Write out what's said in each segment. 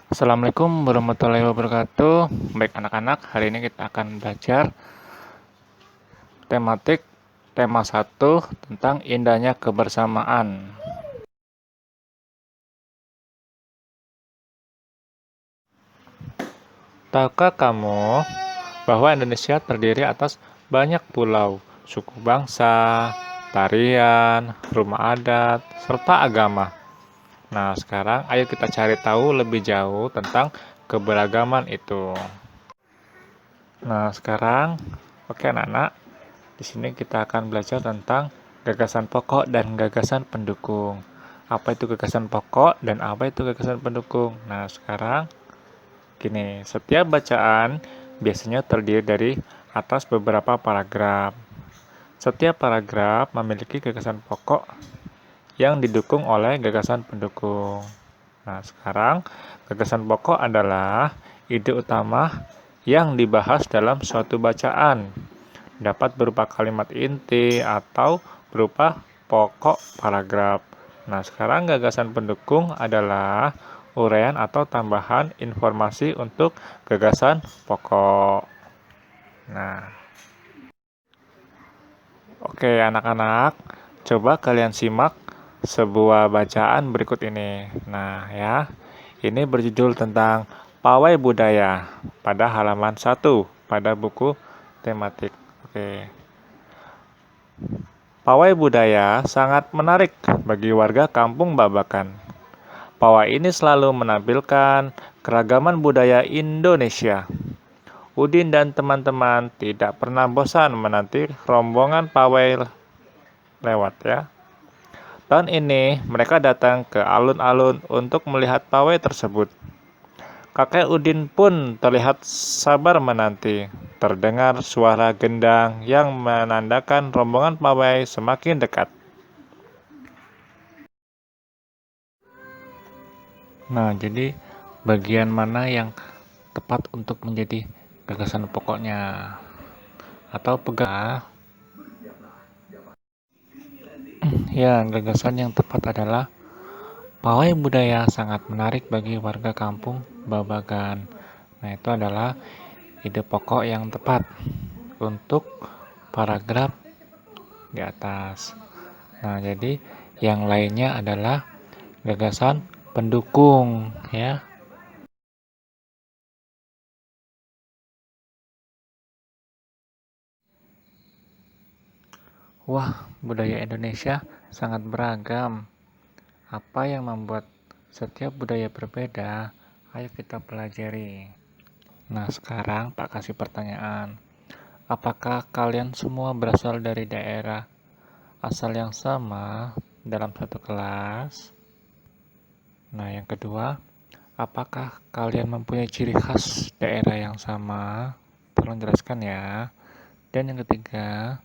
Assalamualaikum warahmatullahi wabarakatuh. Baik anak-anak, hari ini kita akan belajar tematik tema 1 tentang indahnya kebersamaan. Tahukah kamu bahwa Indonesia terdiri atas banyak pulau, suku bangsa, tarian, rumah adat, serta agama? Nah, sekarang ayo kita cari tahu lebih jauh tentang keberagaman itu. Nah, sekarang oke anak-anak, di sini kita akan belajar tentang gagasan pokok dan gagasan pendukung. Apa itu gagasan pokok dan apa itu gagasan pendukung? Nah, sekarang gini, setiap bacaan biasanya terdiri dari atas beberapa paragraf. Setiap paragraf memiliki gagasan pokok yang didukung oleh gagasan pendukung. Nah, sekarang gagasan pokok adalah ide utama yang dibahas dalam suatu bacaan. Dapat berupa kalimat inti atau berupa pokok paragraf. Nah, sekarang gagasan pendukung adalah uraian atau tambahan informasi untuk gagasan pokok. Nah, oke anak-anak, coba kalian simak sebuah bacaan berikut ini. Nah, ya, ini berjudul tentang pawai budaya pada halaman 1 pada buku tematik. Oke. Pawai budaya sangat menarik bagi warga Kampung Babakan. Pawai ini selalu menampilkan keragaman budaya Indonesia. Udin dan teman-teman tidak pernah bosan menanti rombongan pawai lewat ya. Tahun ini mereka datang ke alun-alun untuk melihat pawai tersebut. Kakek Udin pun terlihat sabar menanti. Terdengar suara gendang yang menandakan rombongan pawai semakin dekat. Nah, jadi bagian mana yang tepat untuk menjadi gagasan pokoknya atau pegang? Ya, gagasan yang tepat adalah pawai budaya sangat menarik bagi warga kampung Babakan. Nah, itu adalah ide pokok yang tepat untuk paragraf di atas. Nah, jadi yang lainnya adalah gagasan pendukung ya. Wah, budaya Indonesia sangat beragam. Apa yang membuat setiap budaya berbeda? Ayo kita pelajari. Nah, sekarang Pak kasih pertanyaan. Apakah kalian semua berasal dari daerah asal yang sama dalam satu kelas? Nah, yang kedua, apakah kalian mempunyai ciri khas daerah yang sama? Tolong jelaskan ya. Dan yang ketiga,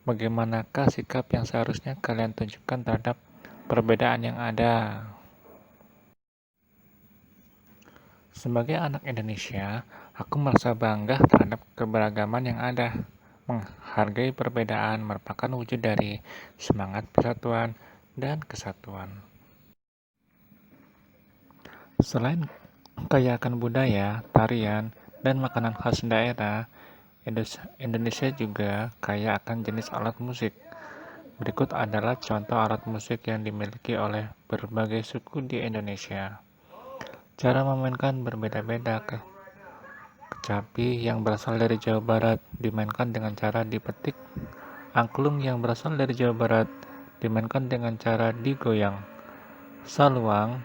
bagaimanakah sikap yang seharusnya kalian tunjukkan terhadap perbedaan yang ada? Sebagai anak Indonesia, aku merasa bangga terhadap keberagaman yang ada. Menghargai perbedaan merupakan wujud dari semangat persatuan dan kesatuan. Selain kaya akan budaya, tarian, dan makanan khas daerah, Indonesia juga kaya akan jenis alat musik. Berikut adalah contoh alat musik yang dimiliki oleh berbagai suku di Indonesia. Cara memainkan berbeda-beda. Kecapi yang berasal dari Jawa Barat dimainkan dengan cara dipetik. Angklung yang berasal dari Jawa Barat dimainkan dengan cara digoyang. Saluang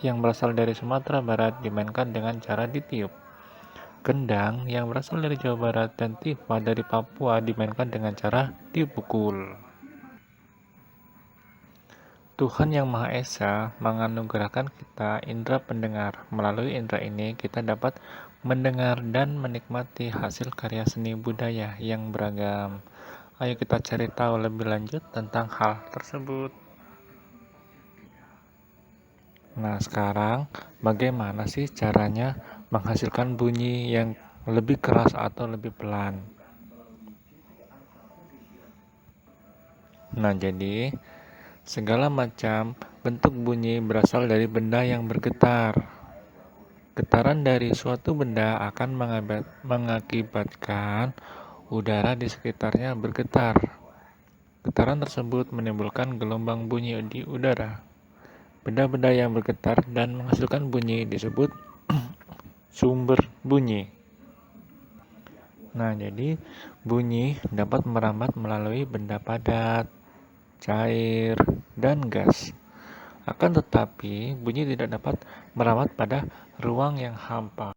yang berasal dari Sumatera Barat dimainkan dengan cara ditiup. Gendang yang berasal dari Jawa Barat dan tifa dari Papua dimainkan dengan cara dipukul. Tuhan Yang Maha Esa menganugerahkan kita indera pendengar. Melalui indera ini kita dapat mendengar dan menikmati hasil karya seni budaya yang beragam. Ayo kita cari tahu lebih lanjut tentang hal tersebut. Nah, sekarang bagaimana sih caranya menghasilkan bunyi yang lebih keras atau lebih pelan? Nah, jadi segala macam bentuk bunyi berasal dari benda yang bergetar. Getaran dari suatu benda akan mengakibatkan udara di sekitarnya bergetar. Getaran tersebut menimbulkan gelombang bunyi di udara. Benda-benda yang bergetar dan menghasilkan bunyi disebut sumber bunyi. Nah, jadi bunyi dapat merambat melalui benda padat, cair, dan gas. Akan tetapi, bunyi tidak dapat merambat pada ruang yang hampa.